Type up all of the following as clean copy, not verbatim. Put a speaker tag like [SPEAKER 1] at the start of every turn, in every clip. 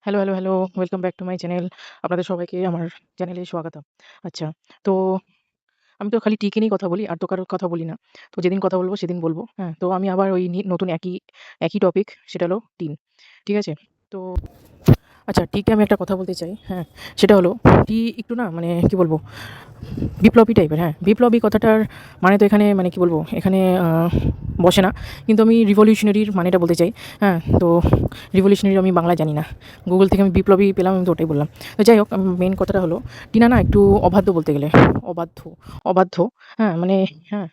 [SPEAKER 1] Hello, hello, hello. Welcome back to my channel. আপনাদের সবাইকে আমার চ্যানেলে স্বাগতম। আচ্ছা, তো আমি তো খালি টিকে নিয়েই কথা বলি, আর তো কারোর কথা বলি না। তো যেদিন কথা বলব সেদিন বলব। হ্যাঁ? তো আমি আবার ওই নতুন একই টপিক, সেটা হলো টিন। ঠিক আছে? তো আচ্ছা, টিকে আমি একটা কথা বলতে চাই। হ্যাঁ? সেটা হলো টি একটু না মানে কি বলব? বিপ্লবী টাইপের, হ্যাঁ। বিপ্লবী কথাটার মানে তো এখানে মানে কি বলবো? এখানে বসে না। কিন্তু আমি রিভলিউশনারির মানেটা বলতে চাই। হ্যাঁ? তো রিভলিউশনারি আমি বাংলায় জানি না। গুগল থেকে আমি বিপ্লবী পেলাম, আমি তো ওটাই বললাম। তো যাই হোক, মেইন কথাটা হলো টিনা না একটু অবাধ্য বলতে গেলে। অবাধ্য, অবাধ্য। হ্যাঁ? মানে হ্যাঁ,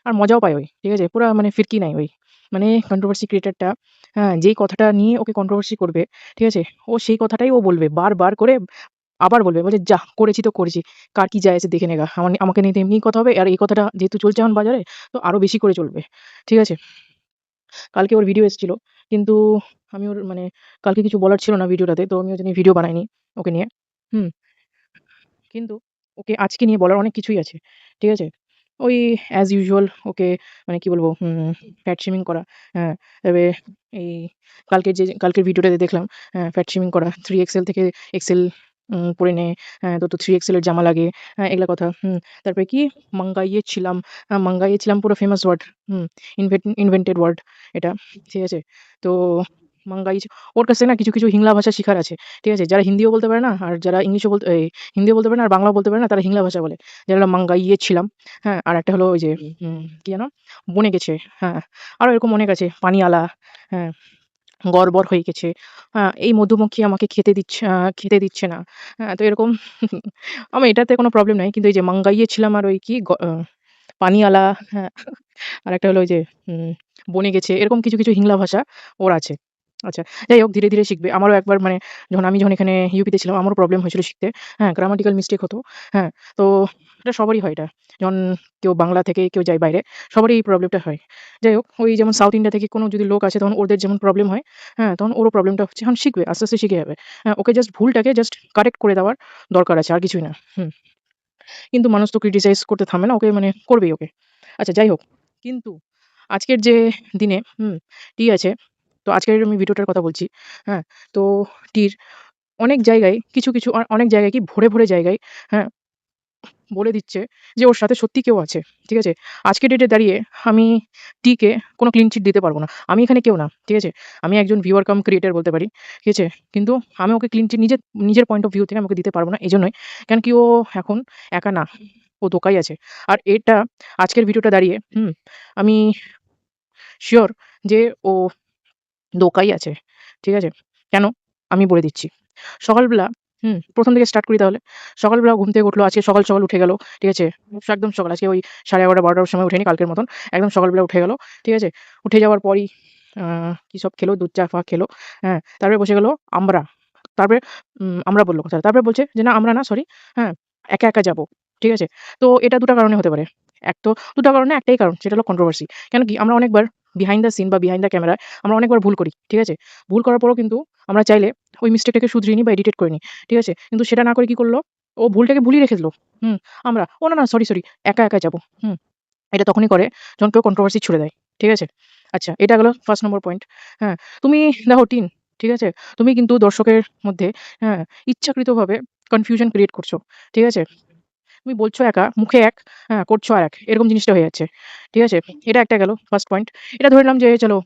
[SPEAKER 1] আর মজাও পায় ওই। ঠিক আছে? পুরা মানে ফিরকি নাই ওই। মানে কন্ট্রোভার্সি ক্রিয়েটরটা, হ্যাঁ, যেই কথাটা নিয়ে ওকে কন্ট্রোভার্সি করবে, ঠিক আছে? ও সেই কথাটাই ও বলবে। বারবার করে আবার বলবে, বলছে, "যাহ! করেছি তো করেছি। কার কি যায় আসে দেখে নেগা। আমাকে নিয়ে তো এমনিই কথা হবে। আর এই কথাটা যেহেতু চলছে এখন বাজারে, তো আরো বেশি করে চলবে।" ঠিক আছে? কালকে ওর ভিডিও এসেছিল। কিন্তু আমি ওর মানে কালকে কিছু বলার ছিল না ভিডিওটাতে। তো আমি ওইজন্য ভিডিও বানাইনি ওকে নিয়ে। হুম? কিন্তু ওকে আজকে নিয়ে বলার অনেক কিছুই আছে। ঠিক আছে? ওই অ্যাজ ইউজুয়াল ওকে মানে কি বলবো ফ্যাট শেমিং করা। হ্যাঁ, তবে এই কালকের ভিডিওটাতে দেখলাম, হ্যাঁ, ফ্যাট শেমিং করা 3XL থেকে এক্সেল পরে নেয়। হ্যাঁ, তো 3XL এর জামা লাগে। হ্যাঁ, এগুলা কথা। তারপরে কি মাঙ্গাইয়ে ছিলাম, মাঙ্গাইয়ে ছিলাম পুরো ফেমাস ওয়ার্ড। হুম, ইনভেন্টেড ওয়ার্ড এটা। ঠিক আছে? তো মাঙ্গাই ওর কাছে না কিছু হিংলা ভাষা শিখার আছে। ঠিক আছে? যারা হিন্দিও বলতে পারে না, আর যারা ইংলিশও বলতে হিন্দিও বলতে পারে না আর বাংলাও বলতে পারে না, তারা হিংলা ভাষা বলে। যেটা হলো মাঙ্গাইয়ে ছিলাম। হ্যাঁ? আর একটা হলো ওই যে কি যেন? বনে গেছে। হ্যাঁ, আরো এরকম অনেক আছে। পানিয়ালা, হ্যাঁ, গড়বড় হয়ে গেছে। এই মধুমক্ষী আমাকে খেতে দিচ্ছে না। হ্যাঁ, তো এরকম আমার এটাতে কোনো প্রবলেম নাই। কিন্তু এই যে মাঙ্গাইয়ে ছিলাম আর ওই কি পানিয়ালা, হ্যাঁ, আরেকটা হলো ওই যে উম বনে গেছে। এরকম কিছু হিংলা ভাষা ওর আছে। আচ্ছা, যাই হোক ধীরে শিখবে। আমারও একবার মানে যখন এখানে ইউপিতে ছিলাম আমারও প্রবলেম হয়েছিল শিখতে। হ্যাঁ, গ্রামাটিক্যাল মিস্টেক হতো। হ্যাঁ, তো এটা সবারই হয় এটা। যখন কেউ বাংলা থেকে কেউ যায় বাইরে, সবারই এই প্রবলেমটা হয়। যাই হোক, ওই যেমন সাউথ ইন্ডিয়া থেকে কোনো যদি লোক আসে তখন ওদের যেমন প্রবলেম হয়, হ্যাঁ, তখন ওরও প্রবলেমটা হচ্ছে। এখন শিখবে, আস্তে শিখে যাবে। হ্যাঁ, ওকে জাস্ট ভুলটাকে জাস্ট কারেক্ট করে দেওয়ার দরকার আছে, আর কিছুই না। কিন্তু মানুষ তো ক্রিটিসাইজ করতে থামবে না। ওকে মানে করবেই ওকে। আচ্ছা, যাই হোক। কিন্তু আজকের যে দিনে টি আছে। তো আজকের আমি ভিডিওটার কথা বলছি। হ্যাঁ? তো টির অনেক জায়গায় কিছু অনেক জায়গায় কি ভরে জায়গায়, হ্যাঁ, বলে দিচ্ছে যে ওর সাথে সত্যি কেউ আছে। ঠিক আছে? আজকের ডেটে দাঁড়িয়ে আমি টিকে কোনো ক্লিন চিট দিতে পারব না। আমি এখানে কেউ না। ঠিক আছে? আমি একজন ভিউয়ার কাম ক্রিয়েটর বলতে পারি। ঠিক আছে? কিন্তু আমি ওকে ক্লিন চিট নিজের পয়েন্ট অফ ভিউ থেকে আমি ওকে দিতে পারব না। এজন্যই কেন কি ও এখন একা না। ও ধোকায় আছে। আর এটা আজকের ভিডিওটা দাঁড়িয়ে আমি সিউর যে ও দোকাই আছে। ঠিক আছে? কেন? আমি বলে দিচ্ছি। সকালবেলা ১ম থেকে স্টার্ট করি তাহলে। সকালবেলা ঘুম থেকে উঠলো, আজকে সকাল উঠে গেল। ঠিক আছে? একদম সকাল। আজকে ওই 11:30 12টার সময় উঠেনি কালকের মতন। একদম সকালবেলা উঠে গেল। ঠিক আছে? উঠে যাওয়ার পরই আ কি সব খেলো, দুধ চা খেলো। হ্যাঁ? তারপরে বসে গেল আমরা। তারপরে আমরা বলল কথাটা। তারপরে বলছে যে, "না আমরা না সরি, হ্যাঁ, একা যাবো।" ঠিক আছে? তো এটা ২ টা কারণে হতে পারে। এক তো ২ টা কারণে একটাই কারণ, সেটা হলো কন্ট্রোভার্সি। কেন কি আমরা অনেকবার বিহাইন্ড দ্য সিন বা বিহাইন্ড দ্য ক্যামেরা আমরা অনেকবার ভুল করি। ঠিক আছে? ভুল করার পরেও কিন্তু আমরা চাইলে ওই মিস্টেকটাকে শুধরিয়ে নিই বা এডিটেড করে নিই। ঠিক আছে? কিন্তু সেটা না করে কি করল? ও ভুলটাকে ভুলই রেখে দিল। হুম, আমরা, "ও না সরি, একা যাবো।" এটা তখনই করে যখন কেউ কন্ট্রোভার্সি ছুড়ে দেয়। ঠিক আছে? আচ্ছা, এটা গেল 1st নম্বর পয়েন্ট। হ্যাঁ, তুমি দেখো টিন, ঠিক আছে? তুমি কিন্তু দর্শকের মধ্যে, হ্যাঁ, ইচ্ছাকৃতভাবে কনফিউশন ক্রিয়েট করছো। ঠিক আছে? তুমি বলছো একা, মুখে এক, হ্যাঁ, করছো আরেক। এরকম জিনিসটা হয়ে যাচ্ছে। ঠিক আছে? এটা একটা গেল 1st পয়েন্ট। এটা ধরে নিলাম যে চলো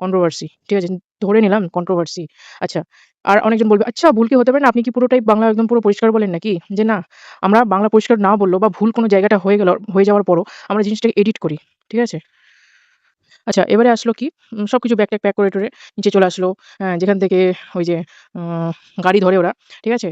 [SPEAKER 1] কন্ট্রোভার্সি। ঠিক আছে? ধরে নিলাম কন্ট্রোভার্সি। আচ্ছা, আর অনেকজন বলবে, "আচ্ছা ভুল কি হতে পারে না? আপনি কি পুরোটাই বাংলা একদম পুরো পরিষ্কার বলেন নাকি?" যে না, আমরা বাংলা পরিষ্কার না বললেও বা ভুল কোনো জায়গাটা হয়ে যাওয়ার পরও আমরা জিনিসটাকে এডিট করি। ঠিক আছে? আচ্ছা, এবারে আসলো কি সবকিছু ব্যাগ-ট্যাগ প্যাক করে টরে নিচে চলে আসলো। যেখান থেকে ওই যে আ গাড়ি ধরে ওরা। ঠিক আছে?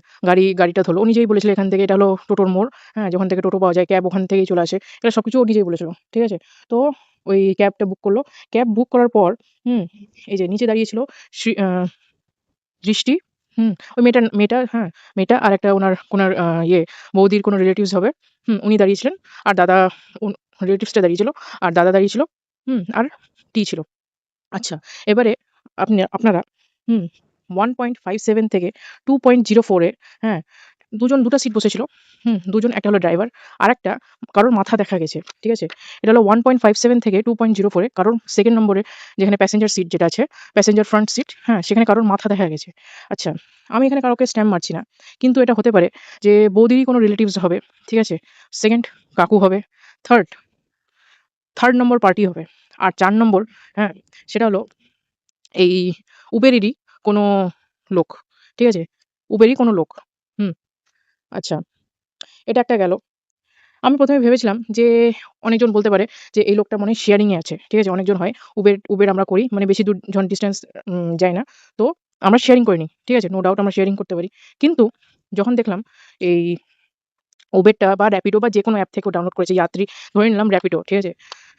[SPEAKER 1] গাড়িটা ধরলো। ও নিজেই বলেছিল এখান থেকে এটা হলো টোটোর মোড়। হ্যাঁ? যেখান থেকে টোটো পাওয়া যায়, ক্যাব ওখান থেকেই চলে আসে। এটা সবকিছু ও নিজেই বলেছিল। ঠিক আছে? তো ওই ক্যাবটা বুক করলো। ক্যাব বুক করার পর হুম, এই যে নিচে দাঁড়িয়েছিল শ্রী আ দৃষ্টি, ওই হ্যাঁ, মেয়েটা আর একটা উনার বৌদির কোনো রিলেটিভস হবে। উনি দাঁড়িয়েছিলেন। আর দাদা উন রিলেটিভসটা দাঁড়িয়েছিল। আর দাদা দাঁড়িয়েছিল। আর ছিল। আচ্ছা, এবারে আপনারা হুম 1.57 থেকে 2.04 এ, হ্যাঁ, দুটা সিট বসেছিল। দুজন, একটা হলো ড্রাইভার, আরেকটা কারোর মাথা দেখা গেছে। ঠিক আছে? এটা হলো 1.57 থেকে 2.04 এ কারোর 2nd নম্বরে যেখানে প্যাসেঞ্জার সিট যেটা আছে, প্যাসেঞ্জার ফ্রন্ট সিট, হ্যাঁ? সেখানে কারোর মাথা দেখা গেছে। আচ্ছা, আমি এখানে কাউকে স্ট্যাম্প মারছি না। কিন্তু এটা হতে পারে যে বৌদিরই কোনো রিলেটিভস হবে। ঠিক আছে? 2nd কাকু হবে। 3rd 3rd নম্বর পার্টি হবে। আর 4 নম্বর, হ্যাঁ? সেটা হলো এই উবেরেরই কোনো লোক। ঠিক আছে? উবেরই কোনো লোক। হুম, আচ্ছা, এটা একটা গেল। আমি ১ম এ ভেবেছিলাম যে অনেকজন বলতে পারে যে এই লোকটা মনে হয় শেয়ারিং এ আছে। ঠিক আছে? অনেকজন হয় উবের আমরা করি। মানে বেশি দূর যখন ডিসট্যান্স যাই না। তো আমরা শেয়ারিং করে নিই। ঠিক আছে? নো ডাউট আমরা শেয়ারিং করতে পারি। কিন্তু যখন দেখলাম এই উবেরটা বা র‍্যাপিডো বা যেকোনো অ্যাপ থেকেও ডাউনলোড করেছে যাত্রী, ধরে নিলাম র‍্যাপিডো, ঠিক আছে?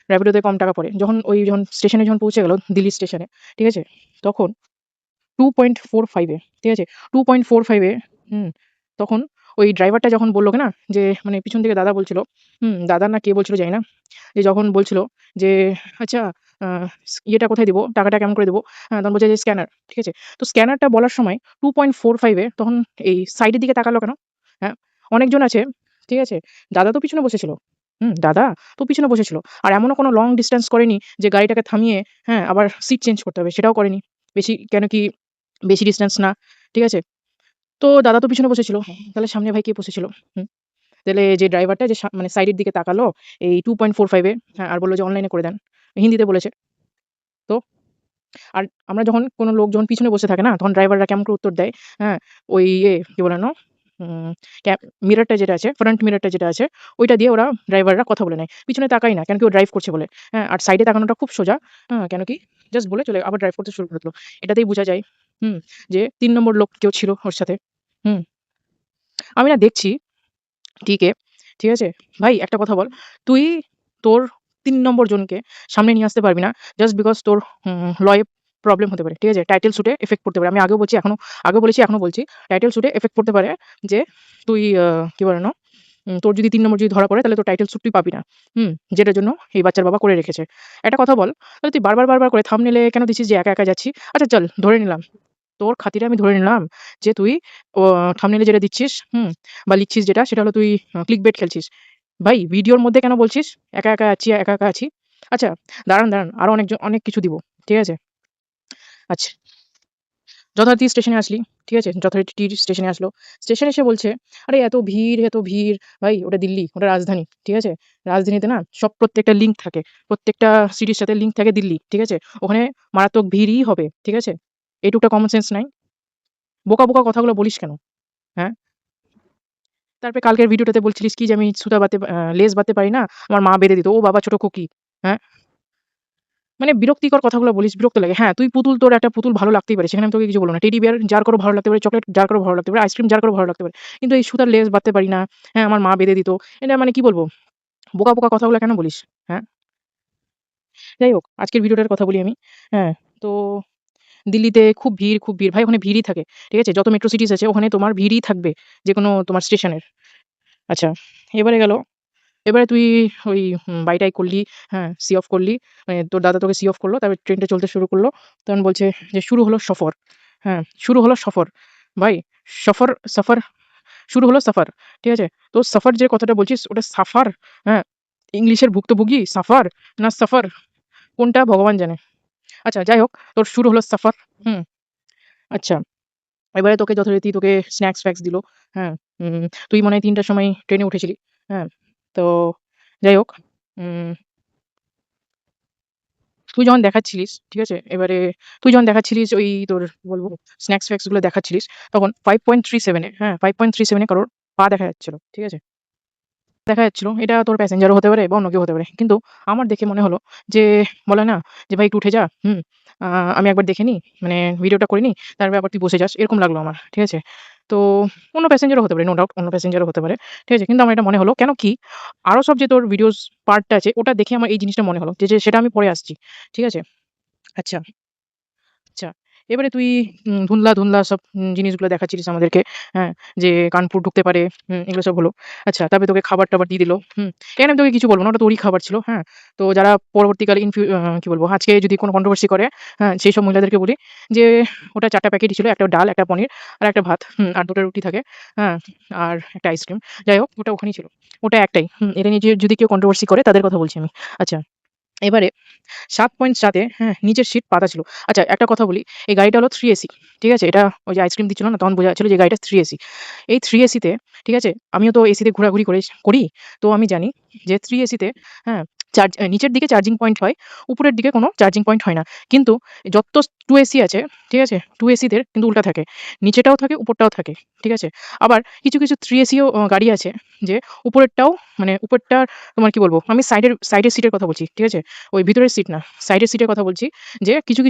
[SPEAKER 1] র‍্যাপিডোতে কম টাকা পড়ে। যখন স্টেশনে পৌঁছে গেল, দিল্লি স্টেশনে, ঠিক আছে? তখন 2.45 এ, ঠিক আছে? 2.45 এ, হুম, তখন ওই ড্রাইভারটা যখন বলল না যে মানে পিছন থেকে দাদা বলছিল, দাদা না কে বলছিল জানি না। যে যখন বলছিল যে, "আচ্ছা, আ ইয়েটা কোথায় দিব? টাকাটা কেমন করে দিব?" তখন বলছে যে, "স্ক্যানার।" ঠিক আছে? তো স্ক্যানারটা বলার সময় 2.45 এ তখন এই সাইডের দিকে তাকালো কেন? হ্যাঁ? অনেকজন আছে, ঠিক আছে? দাদা তো পিছনে বসেছিল। দাদা তো পিছনে বসেছিল। আর এমনও কোনো লং ডিসট্যান্স করেনি যে গাড়িটাকে থামিয়ে, হ্যাঁ, আবার সিট চেঞ্জ করতে হবে, সেটাও করেনি। কেন কি বেশি ডিসট্যান্স না। ঠিক আছে? তো দাদা তো পিছনে বসেছিল। তাহলে সামনে ভাই কে বসেছিল? হুম? তাহলে যে ড্রাইভারটা যে মানে সাইডের দিকে তাকালো এই 2.45 এ, হ্যাঁ, আর বলল যে অনলাইনে করে দেন। হিন্দিতে বলেছে। তো আর আমরা যখন কোনো লোক যখন পিছনে বসে থাকে না, তখন ড্রাইভাররা কেমন করে উত্তর দেয়, হ্যাঁ? ওই কি বলে যেন? উম ক্যা মিররটা যেটা আছে, ফ্রন্ট মিররটা যেটা আছে, ওইটা দিয়ে ওরা ড্রাইভাররা কথা বলে নেয়। পিছনে তাকায় না। কেন কি ও ড্রাইভ করছে বলে। হ্যাঁ? আর সাইডে তাকানোটা খুব সোজা। হ্যাঁ? কেন কি জাস্ট বলে চলে আবার ড্রাইভ করতে শুরু করে দিল। এটাতেই বুঝা যায়, হুম, যে ৩ নম্বর লোক কেউ ছিল ওর সাথে। হুম? আমি না দেখছি টিকে, ঠিক আছে? ভাই একটা কথা বল, তুই তোর ৩ নম্বর জনকে সামনে নিয়ে আসতে পারবি না জাস্ট বিকজ তোর লয়ে প্রবলেম হতে পারে। ঠিক আছে? টাইটেল স্যুটে এফেক্ট পড়তে পারে। আমি আগেও বলেছি এখনো বলছি। টাইটেল স্যুটে এফেক্ট পড়তে পারে যে তুই কি বলে না? তোর যদি ৩ নম্বর যদি ধরা পড়ে তাহলে তোর টাইটেল স্যুট তুই পাবি না। যেটার জন্য এই বাচ্চার বাবা করে রেখেছে। একটা কথা বল, তাহলে তুই বারবার করে থাম্বনেইল এ কেন দিচ্ছিস যে একা যাচ্ছি? আচ্ছা চল ধরে নিলাম। তোর খাতিরে আমি ধরে নিলাম যে তুই ও থাম্বনেইলে যেটা দিচ্ছিস, বা লিখছিস যেটা সেটা হলো তুই ক্লিকবেট খেলছিস। ভাই ভিডিওর মধ্যে কেন বলছিস একা আছি? আচ্ছা, দাঁড়ান। আরো অনেক কিছু দিব। ঠিক আছে? আচ্ছা, যথারীতি স্টেশনে আসলি। ঠিক আছে? যথারীতি স্টেশনে আসলো। স্টেশনে এসে বলছে, "আরে এত ভিড়।" ভাই ওটা দিল্লি, ওটা রাজধানী। ঠিক আছে? রাজধানীতে না প্রত্যেকটা লিঙ্ক থাকে। প্রত্যেকটা সিটির সাথে লিঙ্ক থাকে দিল্লি। ঠিক আছে? ওখানে মারাত্মক ভিড়ই হবে। ঠিক আছে? এইটুকটা কমন সেন্স নাই? বোকা কথাগুলো বলিস কেন? হ্যাঁ? তারপরে কালকের ভিডিওটাতে বলছিলিস কি যে আমি লেজ বাঁধতে পারি না। আমার মা বেঁধে দিত। ও বাবা ছোট খুকি। হ্যাঁ? মানে বিরক্তিকর কথাগুলো বলিস, বিরক্ত লাগে। হ্যাঁ, তুই পুতুল, তোর একটা পুতুল ভালো লাগতেই পারে। সেখানে আমি তোকে কিছু বলব না। টেডি বিয়ার যার কারো ভালো লাগতে পারে, চকোলেট যার কারো ভালো লাগতে পারে, আইসক্রিম যার কারো ভালো লাগতে পারে। কিন্তু এই সুতার লেজ বাঁধতে পারি না। হ্যাঁ, আমার মা বেঁধে দিত। এটা মানে কি বলব? বোকা কথাগুলো কেন বলিস? হ্যাঁ? যাই হোক, আজকের ভিডিওটার কথা বলি আমি। হ্যাঁ, তো দিল্লিতে খুব ভিড়। ভাই ওখানে ভিড়ই থাকে। ঠিক আছে? যত মেট্রো সিটিস আছে ওখানে তোমার ভিড়ই থাকবে। যেকোনো তোমার স্টেশনের। আচ্ছা, এবারে গেল এবারে তুই ওই বাই-টাই করলি, হ্যাঁ, সি অফ করলি। মানে তোর দাদা তোকে সি অফ করলো। তারপরে ট্রেনটা চলতে শুরু করলো। তখন বলছে যে, "শুরু হলো সফর।" হ্যাঁ, শুরু হলো সফর। ভাই সফর সফর শুরু হলো সফর। ঠিক আছে? তো সফর যে কথাটা বলছিস ওটা সাফার, হ্যাঁ? ইংলিশের ভুক্তভোগী সাফার না সফর কোনটা ভগবান জানে। আচ্ছা যাই হোক, তোর শুরু হলো সফর। হুম, আচ্ছা। এবারে তোকে স্ন্যাক্স-ফ্যাক্স দিল। হ্যাঁ? তুই মনে হয় ৩ টার সময় ট্রেনে উঠেছিলি। হ্যাঁ? তো যাই হোক, উম তুই যখন দেখাচ্ছিলিস, ঠিক আছে? তুই যখন দেখাচ্ছিলিস ওই তোর কি বলবো স্ন্যাক্স-ফ্যাক্স গুলো দেখাচ্ছিলিস, তখন 5.37 এ, হ্যাঁ? 5.37 এ কারোর পা দেখা যাচ্ছিল। ঠিক আছে? দেখা যাচ্ছিল এটা তোর প্যাসেঞ্জারও হতে পারে বা অন্য কেউ হতে পারে। কিন্তু আমার দেখে মনে হলো যে বলে না যে, "ভাই একটু উঠে যা। আ আমি একবার দেখে নিই, মানে ভিডিওটা করে নিই, তারপরে আবার তুই বসে যাস।" এরকম লাগলো আমার। ঠিক আছে? তো অন্য প্যাসেঞ্জারও হতে পারে, নো ডাউট অন্য প্যাসেঞ্জারও হতে পারে। ঠিক আছে? কিন্তু আমার এটা মনে হলো কেন কি আরো সব যে তোর ভিডিওস পার্টটা আছে ওটা দেখে আমার এই জিনিসটা মনে হলো যে সেটা আমি পরে আসছি। ঠিক আছে? আচ্ছা। আচ্ছা, এবারে তুই ধুন্দলা সব জিনিসগুলো দেখাচ্ছিলিস আমাদেরকে, হ্যাঁ? যে কানপুর ঢুকতে পারে, এগুলো সব হলো। আচ্ছা, তারপরে তোকে খাবার-টাবার দিয়ে দিল, এখানে আমি তোকে কিছু বলব না, ওটা তোরই খাবার ছিল, হ্যাঁ? তো যারা পরবর্তীকালে কি বলবো, আজকে যদি কোনো কন্ট্রোভার্সি করে, হ্যাঁ? সেইসব মহিলাদেরকে বলি যে ওটা ৪ টা প্যাকেটই ছিল। একটা ডাল, একটা পনির আর একটা ভাত, আর ২ টা রুটি থাকে, হ্যাঁ? আর একটা আইসক্রিম। যাই হোক, ওটা ওখানেই ছিল। ওটা একটাই। এটা নিয়ে যদি কেউ কন্ট্রোভার্সি করে তাদের কথা বলছি আমি। আচ্ছা, এবারে ৭.৭ এ হ্যাঁ, নিচের সিট পাতা ছিল। আচ্ছা, একটা কথা বলি, এই গাড়িটা হলো 3 এসি। ঠিক আছে? এটা ওই যে আইসক্রিম দিচ্ছিল না, তখন বোঝা যাচ্ছিল যে গাড়িটা 3 এসি। এই 3 এসিতে, ঠিক আছে? আমিও তো এসিতে ঘোরাঘুরি করি। তো আমি জানি যে 3 এসিতে, হ্যাঁ, নিচের দিকে চার্জিং পয়েন্ট হয়, উপরের দিকে কোনো চার্জিং পয়েন্ট হয় না। কিন্তু যত 2 এসি আছে, ঠিক আছে? 2 এসিদের কিন্তু উল্টা থাকে। নিচেরটাও থাকে, উপরটাও থাকে। ঠিক আছে? আবার কিছু 3 এসিও গাড়ি আছে যে উপরেরটাও, মানে উপরটার তোমার কি বলবো? আমি সাইডের সিটের কথা বলছি। ঠিক আছে? ওই ভিতরের সিট না, সাইডের সিটের কথা বলছি। যে কিছু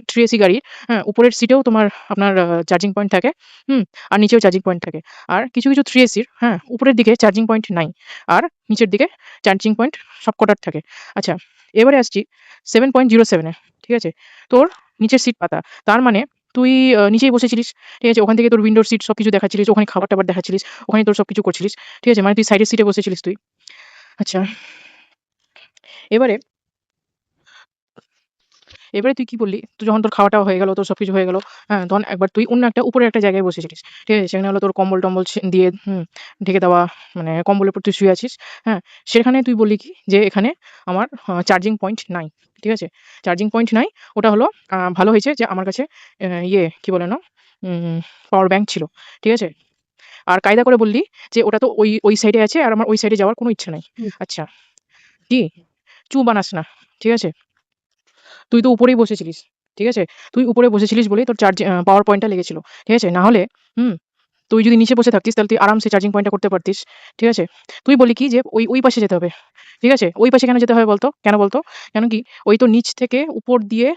[SPEAKER 1] 3 এসি গাড়ির, হ্যাঁ, উপরের সিটেও তোমার আপনার চার্জিং পয়েন্ট থাকে, হুম? আর নিচেও চার্জিং পয়েন্ট থাকে। আর কিছু 3 এসির, হ্যাঁ, উপরের দিকে চার্জিং পয়েন্ট নাই। আর নিচের দিকে চার্জিং পয়েন্ট সবকটার থাকে। আচ্ছা, এবারে আসছি 7.07 এ। ঠিক আছে? তোর নিচের সিট পাতা। তার মানে তুই নিচেই বসেছিলিস। ঠিক আছে? ওখান থেকে তোর উইন্ডোর সিট সবকিছু দেখাচ্ছিলিস। ওখানে খাবার-টাবার দেখাচ্ছিলিস। ওখানেই তোর সবকিছু করছিলিস। ঠিক আছে? মানে তুই সাইডের সিটে বসেছিলিস তুই। আচ্ছা, এবারে এবারে তুই কি বললি? তুই যখন তোর খাওয়া-টাওয়া হয়ে গেল, তোর সবকিছু হয়ে গেল, হ্যাঁ? তখন একবার তুই অন্য একটা উপরের একটা জায়গায় বসেছিলিস। ঠিক আছে? সেখানে হলো তোর কম্বল-টম্বল দিয়ে ঢেকে দেওয়া, মানে কম্বলের উপর তুই শুয়ে আছিস, হ্যাঁ? সেখানে তুই বললি কি? যে এখানে আমার চার্জিং পয়েন্ট নাই। ঠিক আছে? চার্জিং পয়েন্ট নাই। ওটা হলো ভালো হয়েছে যে আমার কাছে কি বলে না? উম পাওয়ার ব্যাংক ছিল। ঠিক আছে? আর কায়দা করে বললি যে ওটা তো ওই সাইডে আছে আর আমার ওই সাইডে যাওয়ার কোনো ইচ্ছা নাই। আচ্ছা, কি? চু বানাস না। ঠিক আছে? তুই তো উপরেই বসেছিলিস। ঠিক আছে? তুই উপরে বসেছিলিস বলেই তোর পাওয়ার পয়েন্টটা লেগেছিল। ঠিক আছে? না হলে হুম, তুই যদি নিচে বসে থাকতিস তাহলে তুই আরামসে চার্জিং পয়েন্টটা করতে পারতিস। ঠিক আছে? তুই বললি কি যে ওই পাশে যেতে হবে। ঠিক আছে? ওই পাশে কেন যেতে হবে বলতো? কেন বলতো? কেন কি? ওই তো নিচ থেকে উপর দিয়ে,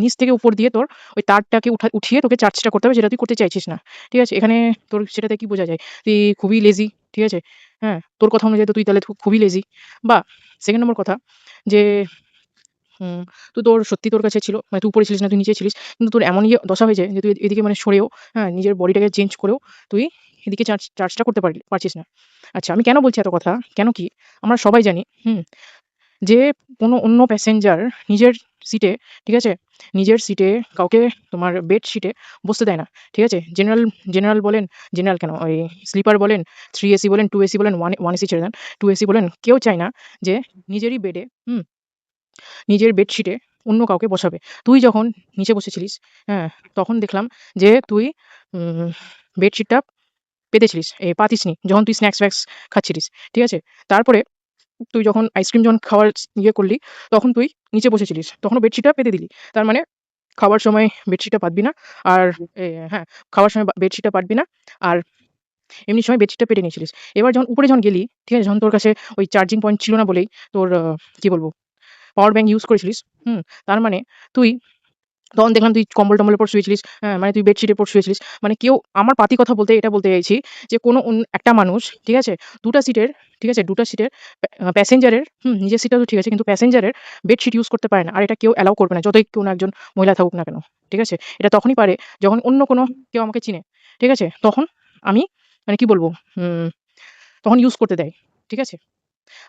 [SPEAKER 1] নিচ থেকে উপর দিয়ে তোর ওই তারটাকে উঠিয়ে তোকে চার্জটা করতে হবে, যেটা তুই করতে চাইছিস না। ঠিক আছে? এখানে তোর সেটাতে কি বোঝা যায়? তুই খুবই লেজি। ঠিক আছে? হ্যাঁ? তোর কথা অনুযায়ী তো তুই তাহলে খুবই লেজি। বা 2nd নম্বর কথা যে হুম, তো সত্যি তোর কাছে ছিল, মানে তুই উপরে ছিলিস না, তুই নিচে ছিলিস। কিন্তু তোর এমন দশা হয়েছে যে তুই এদিকে মানে সরেও, হ্যাঁ, নিজের বডিটাকে চেঞ্জ করেও তুই এদিকে চার্জটা করতে পারছিস না। আচ্ছা, আমি কেন বলছি এত কথা? কেন কি? আমরা সবাই জানি, যে কোনো অন্য প্যাসেঞ্জার নিজের সিটে, ঠিক আছে? নিজের সিটে কাউকে তোমার বেড শিটে বসতে দেয় না। ঠিক আছে? জেনারেল বলেন, জেনারেল কেন, ওই স্লিপার বলেন, 3 এসি বলেন, 2 এসি বলেন, 1 এসি ছেড়ে দেন। 2 এসি বলেন, কেউ চায় না যে নিজেরই বেডে, নিজের বেডশিটে অন্য কাউকে বসাবে। তুই যখন নিচে বসেছিলিস, হ্যাঁ? তখন দেখলাম যে তুই উম বেডশিটটা পেতেছিলিস, পাতিসনি। যখন তুই স্ন্যাক্স-ফ্যাক্স খাচ্ছিলিস। ঠিক আছে? তারপরে তুই যখন আইসক্রিম খাওয়ার করলি, তখন তুই নিচে বসেছিলিস। তখনও বেডশিটটা পেতে দিলি। তার মানে খাওয়ার সময় বেডশিটটা পাতবি না। আর হ্যাঁ, খাওয়ার সময় বেডশিটটা পাতবি না। আর এমনি সময় বেডশিটটা পেতে নিয়েছিলিস। এবার উপরে যখন গেলি, ঠিক আছে? যখন তোর কাছে ওই চার্জিং পয়েন্ট ছিল না বলেই তোর কি বলব, পাওয়ার ব্যাংক ইউজ করেছিলিস, তার মানে তুই তখন দেখলাম তুই কম্বল-টম্বলের উপর শুয়েছিলিস, হ্যাঁ? মানে তুই বেডশিটের উপর শুয়েছিলিস। মানে কেউ, আমার পাতি কথা বলতে এটা বলতে চাইছি যে কোনো একটা মানুষ, ঠিক আছে? ২ টা সিটের, ঠিক আছে? ২ টা সিটের প্যাসেঞ্জারের, নিজের সিটটা তো ঠিক আছে, কিন্তু প্যাসেঞ্জারের বেডশিট ইউজ করতে পারে না। আর এটা কেউ অ্যালাও করবে না। যতই কোনো একজন মহিলা থাকুক না কেন। ঠিক আছে? এটা তখনই পারে যখন অন্য কোনো কেউ আমাকে চিনে। ঠিক আছে? তখন আমি, মানে কি বলবো? উম তখন ইউজ করতে দেয়। ঠিক আছে?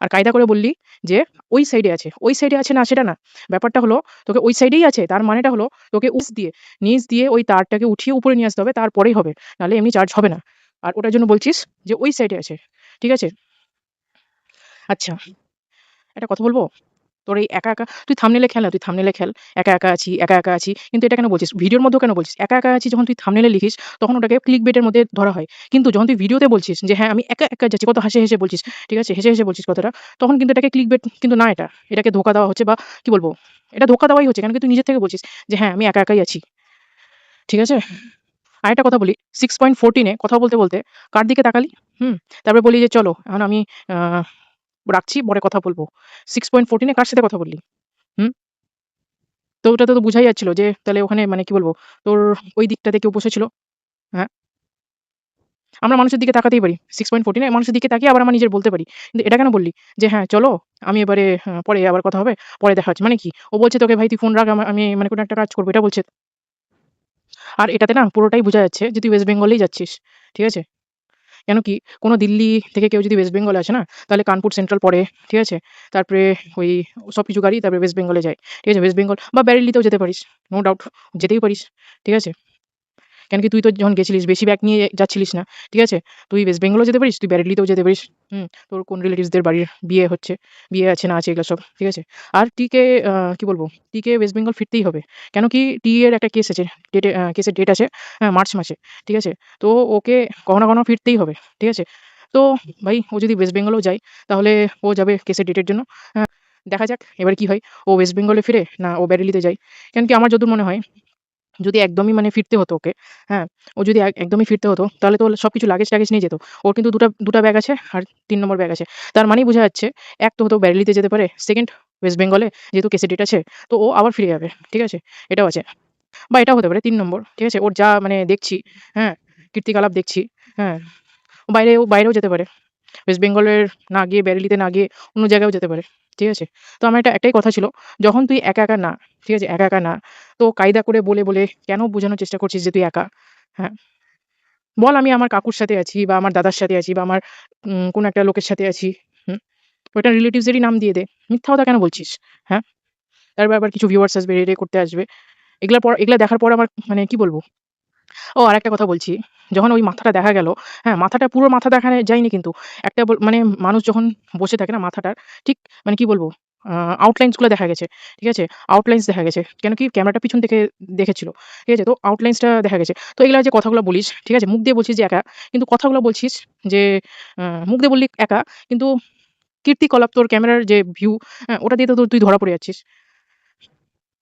[SPEAKER 1] আর কায়দা করে বললি যে ওই সাইডে আছে। ওই সাইডে আছে না সেটা না। ব্যাপারটা হলো তোকে ওই সাইডেই আছে। তার মানেটা হলো তোকে নিচ দিয়ে ওই তারটাকে উঠিয়ে উপরে নিয়ে আসতে হবে। তারপরেই হবে। নাহলে এমনি চার্জ হবে না। আর ওটার জন্য বলছিস যে ওই সাইডে আছে। ঠিক আছে? আচ্ছা, একটা কথা বলব? তোর এই একা তুই থাম্বনেইলে খেল না, তুই থাম্বনেইলে খেল। একা একা আছি। কিন্তু এটা কেন বলছিস? ভিডিওর মধ্যেও কেন বলছিস? একা আছি যখন তুই থাম্বনেইলে লিখিস, তখন ওটাকে ক্লিকবেট এর মধ্যে ধরা হয়। কিন্তু যখন তুই ভিডিওতে বলছিস যে হ্যাঁ, আমি একা যাচ্ছি, কত হেসে বলছিস। ঠিক আছে? হেসে বলছিস কথাটা। তখন কিন্তু এটাকে ক্লিকবেট কিন্তু না এটা। এটাকে ধোঁকা দেওয়া হচ্ছে, বা কি বলব? এটা ধোঁকা দেওয়াই হচ্ছে। কেন কি তুই নিজের থেকে বলছিস যে হ্যাঁ, আমি একাই আছি। ঠিক আছে? আরেকটা কথা বলি, 6.14 এ কথা বলতে কার দিকে তাকালি? হুম? তারপরে বললি যে চলো এখন আমি আ রাখছি, পরে কথা বলব। 6.14 এ কার সাথে কথা বললি? হুম? তো ওটাতে তো বুঝাই যাচ্ছিল যে তাহলে ওখানে, মানে কি বলবো, তোর ওই দিকটাতে কেউ বসেছিল। হ্যাঁ? আমরা মানুষের দিকে তাকাতেই পারি। 6.14 এ মানুষের দিকে তাকিয়ে আবার আমার নিজের বলতে পারি। কিন্তু এটা কেন বললি? যে হ্যাঁ, চলো আমি এবারে, পরে আবার কথা হবে। পরে দেখা হচ্ছে। মানে কি? ও বলছে তোকে, ভাই তুই ফোন রাখ, আমি মানে কোনো একটা কাজ করব, এটা বলছে। আর এটাতে না পুরোটাই বোঝা যাচ্ছে যে তুই ওয়েস্ট বেঙ্গলেই যাচ্ছিস। ঠিক আছে? কেন কি কোনো দিল্লি থেকে কেউ যদি ওয়েস্ট বেঙ্গলে আসে না, তাহলে কানপুর সেন্ট্রাল পড়ে। ঠিক আছে? তারপরে ওই সবকিছু গাড়ি তারপরে ওয়েস্ট বেঙ্গলে যায়। ঠিক আছে? ওয়েস্ট বেঙ্গল বা ব্যারেলিতেও যেতে পারিস। নো ডাউট যেতেই পারিস। ঠিক আছে? কেন কি তুই তো যখন গেছিলিস বেশি ব্যাগ নিয়ে যাচ্ছিলিস না। ঠিক আছে? তুই ওয়েস্ট বেঙ্গলও যেতে পারিস, তুই ব্যারেলিতেও যেতে পারিস। তোর কোন রিলেটিভসদের বাড়ির বিয়ে হচ্ছে, বিয়ে আছে না আছে এগুলো সব। ঠিক আছে? আর টিকে কি বলবো? টিকে ওয়েস্ট বেঙ্গল ফিরতেই হবে। কেন কি টি এর একটা কেস আছে। কেসের ডেট আছে মার্চ মাসে। ঠিক আছে? তো ওকে কখনো না কখনো ফিরতেই হবে। ঠিক আছে? তো ভাই ও যদি ওয়েস্ট বেঙ্গলেও যায় তাহলে ও যাবে কেসের ডেটের জন্য। হ্যাঁ, দেখা যাক এবার কি হয়। ও ওয়েস্ট বেঙ্গলে ফিরে না ও ব্যারেলিতে যায়। কেন কি আমার যতদূর মনে হয় যদি একদমই মানে ফিরতে হতো ওকে, হ্যাঁ? ও যদি একদমই ফিরতে হতো তাহলে তো সবকিছু লাগেজ-টাগেজ নিয়ে যেত। ওর কিন্তু দুটা ব্যাগ আছে আর ৩ নম্বর ব্যাগ আছে। তার মানেই বোঝা যাচ্ছে এক তো হয়তো ব্যারেলিতে যেতে পারে, 2nd ওয়েস্ট বেঙ্গলে যেহেতু কেসের ডেট আছে তো ও আবার ফিরে যাবে। ঠিক আছে? এটাও আছে। বা এটাও হতে পারে ৩ নম্বর। ঠিক আছে? ওর যা মানে দেখছি, হ্যাঁ? কীর্তিকলাপ দেখছি, হ্যাঁ? ও বাইরেও যেতে পারে। ওয়েস্ট বেঙ্গলের না গিয়ে ব্যারেলিতে না গিয়ে অন্য জায়গায়ও যেতে পারে। ঠিক আছে? তো আমার একটাই কথা ছিল, যখন তুই একা, একা না, ঠিক আছে? একা, একা না, তো কায়দা করে বলে কেন বোঝানোর চেষ্টা করছিস যে তুই একা? হ্যাঁ? বল আমি আমার কাকুর সাথে আছি বা আমার দাদার সাথে আছি বা আমার কোনো একটা লোকের সাথে আছি। হুম? ওইটা রিলেটিভস এরই নাম দিয়ে দে। মিথ্যা কথা কেন বলছিস? হ্যাঁ? তারপর আবার কিছু ভিউয়ার্স আসবে, রে করতে আসবে। এগুলা দেখার পর আমার মানে কি বলব? ও আরেকটা কথা বলছি। যখন ওই মাথাটা দেখা গেল, হ্যাঁ, মাথাটা পুরো মাথা দেখা যায়নি কিন্তু। একটা মানে মানুষ যখন বসে থাকে না মাথাটার ঠিক মানে কি বলবো? আ আউটলাইনস গুলা দেখা গেছে। ঠিক আছে? আউটলাইনস দেখা গেছে। কেন কি ক্যামেরাটা পিছন থেকে দেখেছিল। ঠিক আছে? তো আউটলাইনসটা দেখা গেছে। তো এগুলা যে কথাগুলো বলিস, ঠিক আছে? মুখ দিয়ে বলছিস যে একা। কিন্তু কথাগুলো বলছিস যে মুখ দিয়ে বললি একা। কিন্তু কীর্তিকলাপ তোর ক্যামেরার যে ভিউ, ওটা দিয়ে তো তুই ধরা পড়ে যাচ্ছিস।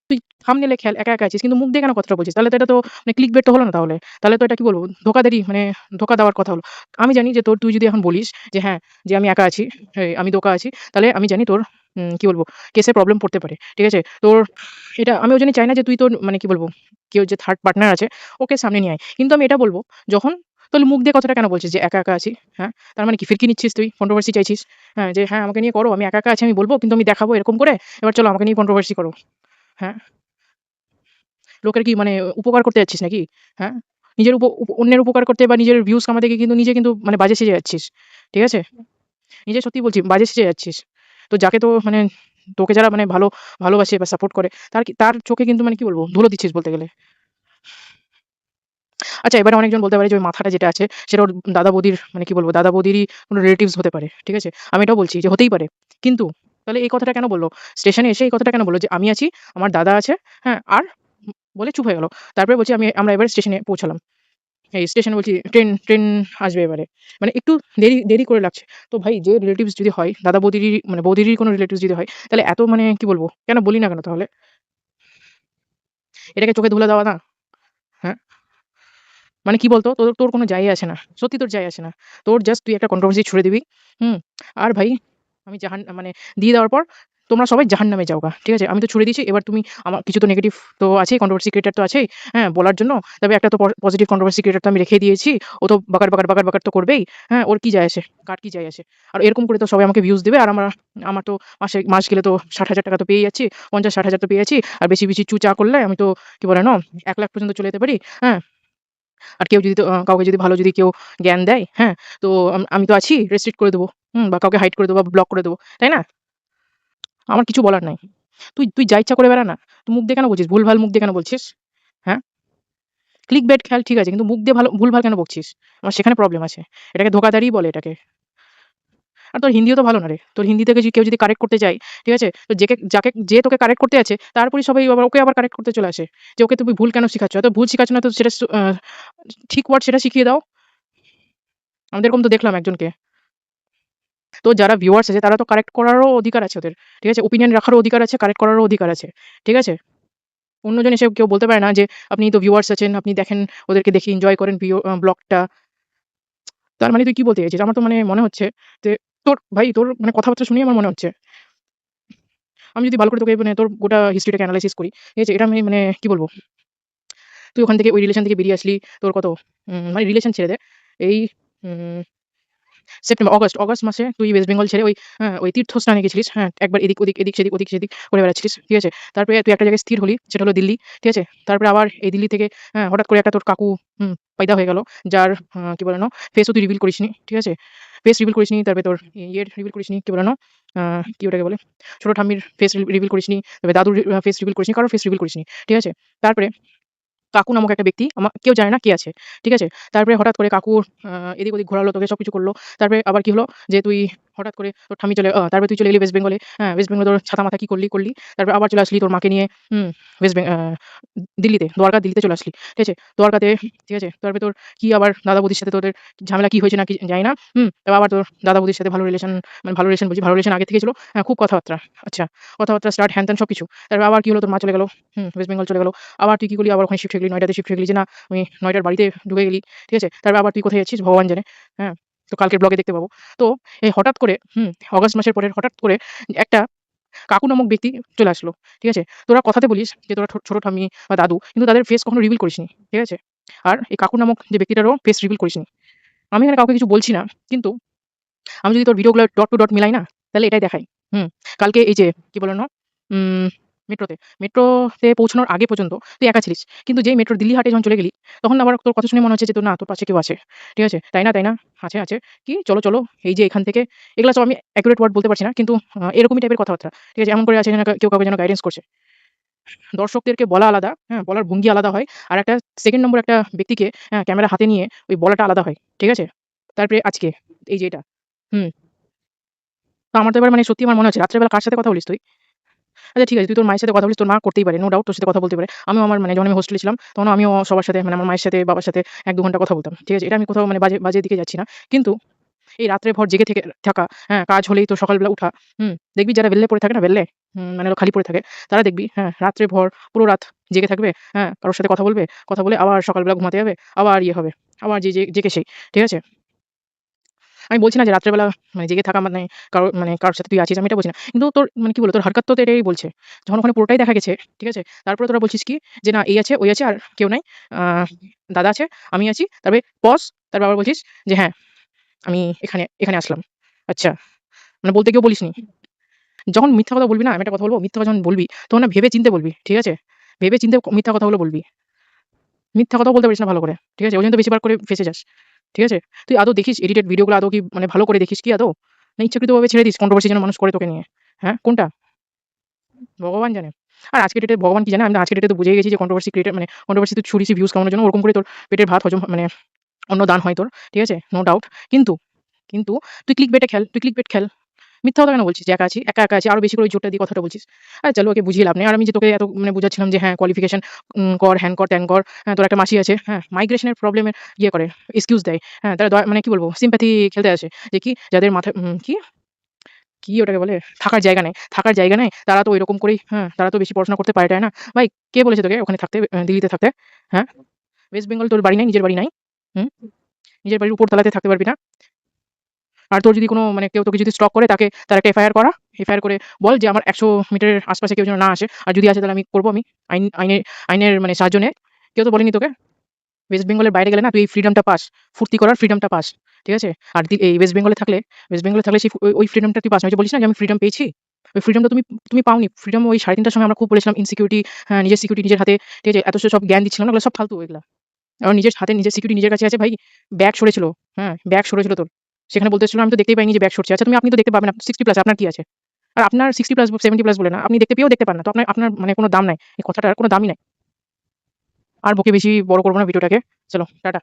[SPEAKER 1] তুই থাম্বনেইলে খেয়াল একা, একা আছিস। কিন্তু মুখ দিয়ে কেন কথাটা বলছিস? তাহলে তো এটা তো মানে ক্লিকবেট তো হলো না তাহলে। তাহলে তো এটা কি বলব? ধোঁকাধড়ি মানে ধোঁকা দেওয়ার কথা হলো। আমি জানি যে তুই যদি এখন বলিস যে হ্যাঁ, যে আমি একা আছি, আমি ধোঁকা আছি। তাহলে আমি জানি তোর কি বলব? কেসে প্রবলেম পড়তে পারে। ঠিক আছে? তোর এটা আমি ওইজন্য চাই না যে তুই তোর মানে কি বলব? কেউ যে থার্ড পার্টনার আছে ওকে সামনে নিয়ে আয়। কিন্তু আমি এটা বলব যখন তাহলে মুখ দিয়ে কথাটা কেন বলছিস যে একা, একা আছি? হ্যাঁ? তার মানে কি ফিরকি নিচ্ছিস তুই? কন্ট্রোভার্সি চাইছিস? হ্যাঁ, যে হ্যাঁ, আমাকে নিয়ে করো। আমি একা, একা আছি আমি বলব কিন্তু আমি দেখাবো এরকম করে। এবার চলো আমাকে নিয়ে কন্ট্রোভার্সি করো। হ্যাঁ? লোকের কি মানে উপকার করতে যাচ্ছিস নাকি? হ্যাঁ? নিজের অন্যের উপকার করতে বা নিজের ভিউজ কামাতে গিয়ে কিন্তু নিজে কিন্তু মানে বাজে সেজে যাচ্ছিস। ঠিক আছে? নিজে সত্যিই বলছি বাজে সেজে যাচ্ছিস। তো যাকে তো মানে তোকে যারা মানে ভালোবাসে বা সাপোর্ট করে তার চোখে কিন্তু মানে কি বলবো? ধুলো দিচ্ছিস বলতে গেলে। আচ্ছা এবারে অনেকজন বলতে পারে যে ওই মাথাটা যেটা আছে সেটা ওর দাদা-বৌদির মানে কি বলবো? দাদা-বৌদিরই কোনো রিলেটিভস হতে পারে। ঠিক আছে? আমি এটাও বলছি যে হতেই পারে। কিন্তু তাহলে এই কথাটা কেন বলল? স্টেশনে এসে এই কথাটা কেন বলল যে আমি আছি, আমার দাদা আছে, হ্যাঁ? আর বলে চুপ হয়ে গেল। তারপরে বলছি আমরা এবারে স্টেশনে পৌঁছালাম। এই স্টেশনে বলছি ট্রেন আসবে এবারে। মানে একটু দেরি করে লাগছে। তো ভাই যে রিলেটিভস যদি হয়, দাদা বৌদিরই মানে বৌদিরই কোনো রিলেটিভস যদি হয়, তাহলে এত মানে কি বলবো? কেন বলি না কেন তাহলে? এটাকে চোখে ধুলে দেওয়া না? হ্যাঁ? মানে কি বলতো? তোর তোর কোনো যায় আসে না। সত্যি তোর যায় আসে না। তোর জাস্ট তুই একটা কন্ট্রোভার্সি ছুড়ে দিবি। হুম? আর ভাই আমি মানে দিয়ে দেওয়ার পর তোমরা সবাই জাহান্নামে যাওগা। ঠিক আছে? আমি তো ছুড়ে দিয়েছি। এবার তুমি আমার কিছু তো নেগেটিভ তো আছেই, কন্ট্রোভার্সি ক্রিয়েটর তো আছেই। হ্যাঁ? বলার জন্য। তবে একটা তো পজিটিভ কন্ট্রোভার্সি ক্রিয়েটর তো আমি রেখেই দিয়েছি। ও তো বাকার তো করবেই। হ্যাঁ? ওর কি যায় আসে? কার কি যায় আসে? আর এরকম করে তো সবাই আমাকে ভিউজ দিবে। আর আমার তো মাস গেলে তো ৳৬০,০০০ তো পেয়েই যাচ্ছি। ৫০-৬০,০০০ তো পেয়ে যাচ্ছি। আর বেশি চু-চা করলে আমি তো কি বলে না? ১,০০,০০০ পর্যন্ত চলে যেতে পারি। হ্যাঁ? আর কেউ যদি কাউকে যদি ভালো যদি কেউ জ্ঞান দেয়, হ্যাঁ? তো আমি তো আছি রেস্ট্রিক্ট করে দেব। বা কাউকে হাইড করে দেব বা ব্লক করে দেব। তাই না? আমার কিছু বলার নাই। তুই যা ইচ্ছা করে বেড়া না। তুই মুখ দিয়ে কেন বলছিস? ভুলভাল মুখ দিয়ে কেন বলছিস? হ্যাঁ? ক্লিকবেট খেল ঠিক আছে। কিন্তু মুখ দিয়ে ভুলভাল কেন বকছিস? আমার সেখানে প্রবলেম আছে। এটাকে ধোঁকাধড়িই বলে এটাকে। আর তোর হিন্দিও তো ভালো না রে। তোর হিন্দি থেকে কেউ যদি কারেক্ট করতে চায়, ঠিক আছে? তো যে তোকে কারেক্ট করতে যাচ্ছে, তারপরেই সবাই ওকে আবার কারেক্ট করতে চলে আসে। যে ওকে তুমি ভুল কেন শিখাচ্ছ? এত ভুল শিখাচ্ছ না তো সেটা ঠিক ওয়ার্ড সেটা শিখিয়ে দাও। আমি তো এরকম তো দেখলাম একজনকে। তো যারা ভিউয়ার্স আছে তারা তো কারেক্ট করারও অধিকার আছে ওদের। ঠিক আছে? ওপিনিয়ন রাখারও অধিকার আছে, কারেক্ট করারও অধিকার আছে। ঠিক আছে? অন্যজন এসে কেউ বলতে পারে না যে, "আপনি তো ভিউয়ার্স আছেন, আপনি দেখেন ওদেরকে দেখে এনজয় করেন ব্লগটা।" তার মানে তুই কি বলতে চাইছিস? আমার তো মানে মনে হচ্ছে যে তোর মানে কথাবার্তা শুনেই আমার মনে হচ্ছে। আমি যদি ভালো করে তোকে মানে তোর গোটা হিস্ট্রিটাকে এনালাইসিস করি, ঠিক আছে? এটা আমি মানে কি বলব? তুই ওখান থেকে ওই রিলেশন থেকে বেরিয়ে আসলি। তোর কত মানে রিলেশন ছেড়ে দে। এই উম অগাস্ট মাসে তুই ওয়েস্ট বেঙ্গল ছেড়ে ওই তীর্থস্থানে গেছিলিস। হ্যাঁ, একবার এদিক ওদিক, এদিক সেদিক, ওদিক সেদিক করে বেড়াচ্ছিলিস। ঠিক আছে? তারপরে তুই একটা জায়গায় স্থির হলি, সেটা হলো দিল্লি। ঠিক আছে? তারপরে আবার এই দিল্লি থেকে হঠাৎ করে একটা তোর কাকু পয়দা হয়ে গেল। যার কি বলে না, ফেসও তুই রিভিল করিসনি। ঠিক আছে? ফেস রিভিল করিসনি, তারপরে তোর রিভিল করিসনি, কি বলে না, কি ওটাকে বলে? ছোট ঠাম্মির ফেস রিভিল করিসনি, তারপরে দাদুর ফেস রিভিল করিসনি, কারোর ফেস রিভিল করিসনি। ঠিক আছে? তারপরে কাকু নামক একটা ব্যক্তি কেউ জানে না কে আছে। ঠিক আছে? তারপরে হঠাৎ করে কাকুর এদিক ওদিক ঘোরালো, তোকে সবকিছু করলো। তারপরে আবার কি হলো যে তুই হঠাৎ করে তোর ঠাম্মি তারপরে তুই চলে এলি ওয়েস্ট বেঙ্গলে। হ্যাঁ, ওয়েস্ট বেঙ্গলে তোর ছাতা মাথা কি করলি। তারপরে আবার চলে আসলি তোর মাকে নিয়ে হুম, ওয়েস্ট বেং আ দিল্লিতে, দিল্লিতে চলে আসলি। ঠিক আছে? দ্বারকাতে ঠিক আছে? তারপরে তোর কি আবার দাদা বৌদির সাথে তোদের ঝামেলা কি হয়েছে না কি জানি না। তারপর আবার তোর দাদা বৌদির সাথে ভালো রিলেশন, মানে ভালো রিলেশন বলছি, ভালো রিলেশন আগে থেকেই ছিল। হ্যাঁ, খুব কথাবার্তা। আচ্ছা, কথাবার্তা স্টার্ট হ্যান-ত্যান সবকিছু। তারপর আবার কি হলো, তোর মা চলে গেল। ওয়েস্ট বেঙ্গল চলে গেল। আবার তুই কি করলি? আবার ওখানে শিফট হয়ে গেলি, নয়ডাতে শিফট হয়ে গেলি যে না আমি নয়ডার বাড়িতে ঢুকে গেলি। ঠিক আছে? তারপর আবার তুই কোথায় যাচ্ছিস ভগবান জানে। হ্যাঁ? তো কালকের ব্লগে দেখতে পাবো। তো এই হঠাৎ করে অগাস্ট মাসের পরে হঠাৎ করে একটা কাকু নামক ব্যক্তি চলে আসলো। ঠিক আছে? তোরা কথাতে বলিস যে তোরা ছোট ঠাম্মি বা দাদু, কিন্তু তাদের ফেস কখনো রিভিল করিসনি। ঠিক আছে? আর এই কাকু নামক যে ব্যক্তিটারও ফেস রিভিল করিসনি। আমি এখানে কাউকে কিছু বলছি না। কিন্তু আমি যদি তোর ভিডিওগুলো ডট টু ডট মিলাই না, তাহলে এটাই দেখাই। হুম। কালকে এই যে কি বলে না? উম মেট্রোতে, মেট্রোতে পৌঁছানোর আগে পর্যন্ত তুই একা ছিলিস। কিন্তু যেই মেট্রো দিল্লি হাটে যখন চলে গেলি, তখন আবার তোর কথা শুনে মনে হচ্ছে যে তোর না, তোর পাশে কেউ আছে। ঠিক আছে? তাই না, তাই না? আছে, আছে। কি চলো, চলো। এই যে এখান থেকে, এগুলা সব আমি অ্যাকুরেট ওয়ার্ড বলতে পারছি না। কিন্তু এরকমই টাইপের কথাবার্তা। ঠিক আছে? এমন করে আছে যেন কেউ কাউকে যেন গাইডেন্স করছে। দর্শকদেরকে বলা আলাদা, হ্যাঁ? বলার ভঙ্গি আলাদা হয়। আর একটা 2nd নম্বর একটা ব্যক্তিকে ক্যামেরা হাতে নিয়ে ওই বলাটা আলাদা হয়। ঠিক আছে? তারপরে আজকে এই যে এটা। হুম। তো আমার তো এবার মানে সত্যি আমার মনে হচ্ছে রাত্রে বেলা কার সাথে কথা বলিস তুই? আচ্ছা ঠিক আছে, তুই তোর মায়ের সাথে কথা বলিস, তোর মা করতেই পারে। নো ডাউট তোর সাথে কথা বলতে পারে। আমিও আমার মানে যখন আমি হোস্টেলে ছিলাম, তখন আমিও সবার সাথে মানে আমার মায়ের সাথে, বাবার সাথে ১-২ ঘন্টা কথা বলতাম। ঠিক আছে? এটা আমি কোথাও মানে বাজে বাজে দিকে যাচ্ছি না। কিন্তু এই রাত্রে ভর জেগে থেকে থাকা, হ্যাঁ? কাজ হলেই তো সকালবেলা উঠা, দেখবি যারা বেল্লে পড়ে থাকে না, বেল্লে? মানে খালি পড়ে থাকে, তারা দেখবি, হ্যাঁ? রাত্রে ভর পুরো রাত জেগে থাকবে, হ্যাঁ? কারো সাথে কথা বলবে, কথা বলে আবার সকালবেলা ঘুমাতে যাবে, আবার ইয়ে হবে, আবার যে কে সেই। ঠিক আছে? আমি বলছি না যে রাত্রে বেলা মানে জেগে থাকা মানে কারোর সাথে তুই আছিস, আমি এটা বলছি না। কিন্তু তোর মানে কি বলবো, তোর হরকত তো এটাই বলছে। যখন ওখানে পুরোটাই দেখা গেছে, ঠিক আছে? তারপরে তোরা বলছিস কি যে না এই আছে, ওই আছে আর কেউ নাই। আ দাদা আছে, আমি আছি। তারপরে পজ, তারপর আবার বলছিস যে হ্যাঁ, আমি এখানে আসলাম। আচ্ছা, মানে বলতে গিয়েও বলিসনি। যখন মিথ্যা কথা বলবি না, আমি একটা কথা বলবো, মিথ্যা কথা যখন বলবি তখন না ভেবে চিন্তে বলবি। ঠিক আছে? ভেবে চিন্তে মিথ্যা কথাগুলো বলবি। মিথ্যা কথাও বলতে পারিস না ভালো করে। ঠিক আছে? ওইজন্য তো বেশিরভাগ করে ফেঁসে যাস। ঠিক আছে? তুই আদৌ দেখিস এডিটেড ভিডিওগুলো আদৌ কি মানে ভালো করে দেখিস কি আদৌ? না ইচ্ছাকৃতভাবে ছেড়ে দিস কন্ট্রোভার্সি যেন মানুষ করে তোকে নিয়ে? হ্যাঁ? কোনটা? ভগবান জানে। আর আজকের ডেটে ভগবান কি জানে? আমি আজকের ডেটে তো বুঝেই গেছি যে কন্ট্রোভার্সি তুই ছড়িয়েছিস ভিউজ কামানোর জন্য। ওরকম করে তোর পেটের ভাত হজম মানে অন্ন দান হয় তোর। ঠিক আছে? No doubt. কিন্তু, কিন্তু তুই ক্লিক বেট খেল। মিথ্যা কথা কেন বলছিস যে একা আছি। আরো বেশি করে ওই জোরটা দিয়ে কথাটা বলছিস। চলো ওকে বুঝিয়ে লাভ নেই। আর আমি যে তোকে এত মানে বুঝাচ্ছিলাম যে হ্যাঁ, কোয়ালিফিকেশন কর, হ্যান কর, ত্যান কর। হ্যাঁ, তোর একটা মাসি আছে। হ্যাঁ, মাইগ্রেশন এর প্রবলেমের ইয়ে করে, এক্সকিউজ দেয়। হ্যাঁ, তারা মানে কি বলবো, সিম্প্যাথি খেলতে আসে। যে কি যাদের মাথায় কি ওটাকে বলে? থাকার জায়গা নেই। তারা তো ঐরকম করেই, হ্যাঁ, তারা তো বেশি পড়াশোনা করতে পারে, তাই না? ভাই কে বলেছে তোকে ওখানে থাকতে, দিল্লিতে থাকতে? হ্যাঁ? ওয়েস্ট বেঙ্গল তোর বাড়ি নাই, নিজের বাড়ি নাই? হুম? নিজের বাড়ির উপর তলাতে থাকতে পারবি না? আর তোর যদি কোনো মানে কেউ তোকে যদি স্টক করে তার একটা এফআইআর করা। এফআইআর করে বল যে আমার ১০০ মিটারের আশপাশে কেউ যেন না আসে। আর যদি আসে তাহলে আমি করব আমি। আইনের মানে সাহায্য নিয়ে। কেউ তো বলেনি তোকে? ওয়েস্ট বেঙ্গলের বাইরে গেলে না তুই এই ফ্রিডমটা পাস। ফুর্তি করার ফ্রিডমটা পাস। ঠিক আছে? আর এই ওয়েস্ট বেঙ্গলে থাকলে সেই ওই ফ্রিডমটা তুই পাস না। ওই যে বলিস না যে আমি ফ্রিডম পেয়েছি? ওই ফ্রিডমটা তুমি পাওনি। ফ্রিডম ওই ৩:৩০ টার সময় আমরা খুব বলেছিলাম ইনসিকিউরিটি, হ্যাঁ, নিজের সিকিউরিটি নিজের হাতে। ঠিক আছে? এত সব জ্ঞান দিচ্ছিলাম না, ওগুলো সব ফালতু এগুলা। এখন নিজের হাতে নিজের সিকিউরিটি নিজের কাছে আছে ভাই। ব্যাগ সরেছিল। হ্যাঁ, ব্যাগ সরেছিল তোর। সেখানে বলতেছিল আমি তো দেখতেই পাইনি যে ব্যাগ সরছে। আচ্ছা আপনি তো দেখতে পাবেন, 60 প্লাস আপনার কি আছে? আর আপনার 60 প্লাস 70 প্লাস বলে না। আপনি দেখতে পেয়েও দেখতে পান না। তো আপনার মানে কোনো দাম নাই। এই কথাটার কোনো দামই নাই। আর বকে বেশি বড় করব না ভিডিওটাকে। চলো টাটা।